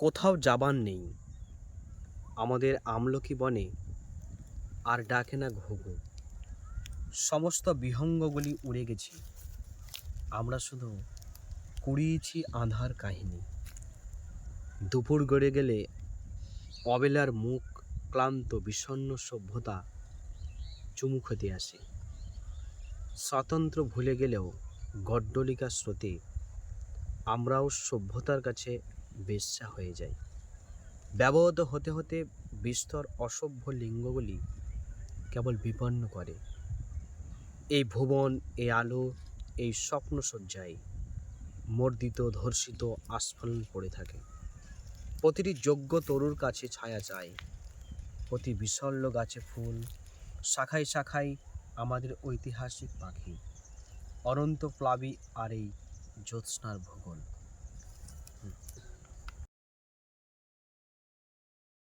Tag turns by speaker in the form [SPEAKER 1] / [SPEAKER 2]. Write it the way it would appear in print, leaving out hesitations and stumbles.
[SPEAKER 1] কোথাও যাবার নেই, আমাদের আমলকি বনে আর ডাকে না ঘুঘু। সমস্ত বিহঙ্গগুলি উড়ে গেছে, আমরা শুধু কুড়িয়েছি আঁধার কাহিনী। দুপুর গড়ে গেলে অবেলার মুখ ক্লান্ত বিষণ্ণ সভ্যতা চুমু খেতে আসে। স্বাতন্ত্র্য ভুলে গেলেও গড্ডলিকার স্রোতে আমরাও সভ্যতার কাছে বেশ্যা হয়ে যাই। ব্যবহৃত হতে হতে বিস্তর অসভ্য লিঙ্গগুলি কেবল বিপন্ন করে এই ভুবন, এই আলো, এই স্বপ্ন সজ্জায় মর্দিত ধর্ষিত আস্ফালন পড়ে থাকে। প্রতিটি যোগ্য তরুর কাছে ছায়া চায়, প্রতি বিশল্য গাছে ফুল, শাখায় শাখায় আমাদের ঐতিহাসিক পাখি, অনন্ত প্লাবী আর এই জ্যোৎস্নার ভূগোল।